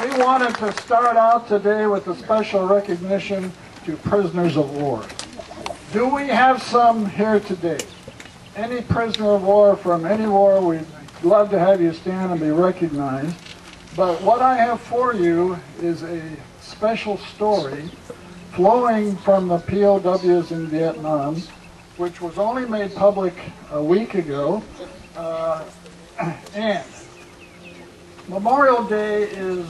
We wanted to start out today with a special recognition to prisoners of war. Do we have some here today? Any prisoner of war from any war, we'd love to have you stand and be recognized. But what I have for you is a special story flowing from the POWs in Vietnam, which was only made public a week ago. And Memorial Day is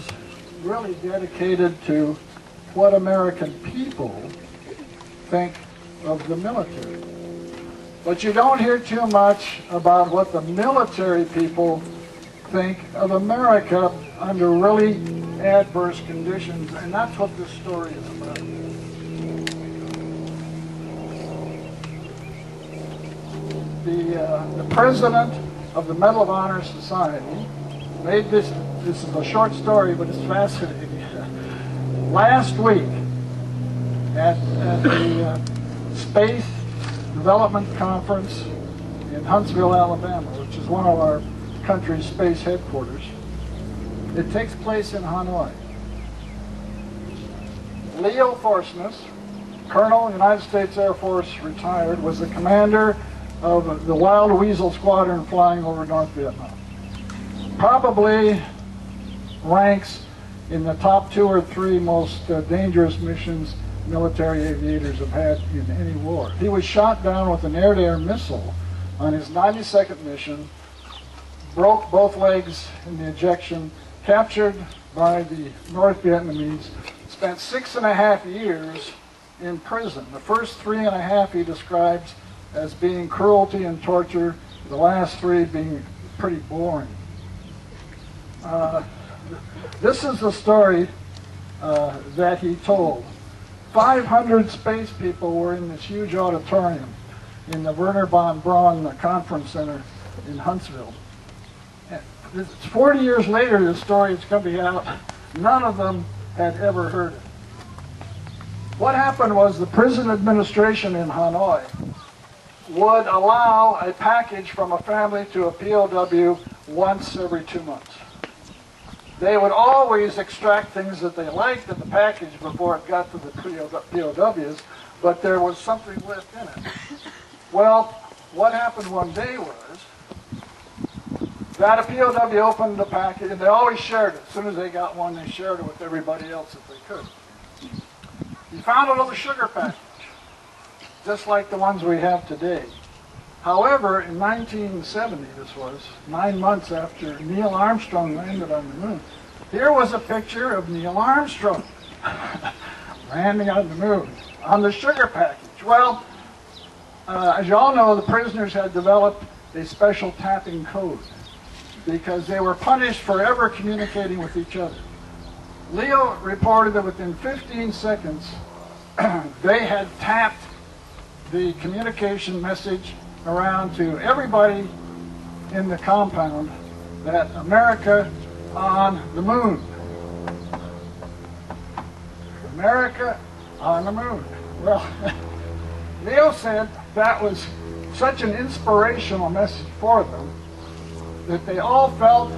really dedicated to what American people think of the military. But you don't hear too much about what the military people think of America under really adverse conditions, and that's what this story is about. The president of the Medal of Honor Society made this is a short story, but it's fascinating. Last week at the Space Development Conference in Huntsville, Alabama, which is one of our country's space headquarters. It takes place in Hanoi. Leo Thorsness, Colonel, United States Air Force, retired, was the commander of the Wild Weasel Squadron flying over North Vietnam. Probably ranks in the top 2 or 3 most dangerous missions military aviators have had in any war. He was shot down with an air-to-air missile on his 92nd mission, broke both legs in the ejection, captured by the North Vietnamese, spent 6.5 years in prison. The first 3.5 he describes as being cruelty and torture, the last 3 being pretty boring. This is the story that he told. 500 space people were in this huge auditorium in the Wernher von Braun Conference Center in Huntsville. It's 40 years later, this story is going to be out. None of them had ever heard it. What happened was the prison administration in Hanoi would allow a package from a family to a POW once every 2 months. They would always extract things that they liked in the package before it got to the POWs, but there was something left in it. Well, what happened one day was that a POW opened the package, and they always shared it. As soon as they got one, they shared it with everybody else if they could. He found a little sugar package, just like the ones we have today. However, in 1970, this was, 9 months after Neil Armstrong landed on the moon, here was a picture of Neil Armstrong landing on the moon on the sugar package. Well, as you all know, the prisoners had developed a special tapping code because they were punished for ever communicating with each other. Leo reported that within 15 seconds, they had tapped the communication message around to everybody in the compound that America on the moon. America on the moon. Well, Leo said that was such an inspirational message for them that they all felt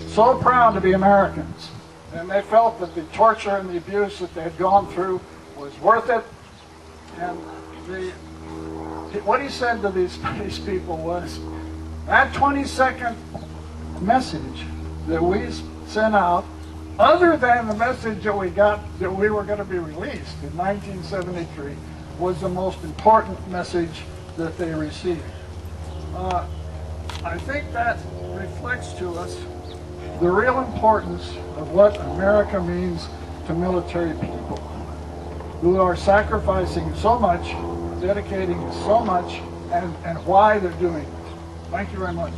so proud to be Americans. And they felt that the torture and the abuse that they had gone through was worth it. And what he said to these space people was, that 20-second message that we sent out, other than the message that we got that we were going to be released in 1973, was the most important message that they received. I think that reflects to us the real importance of what America means to military people who are sacrificing so much, dedicating so much, and why they're doing it. Thank you very much.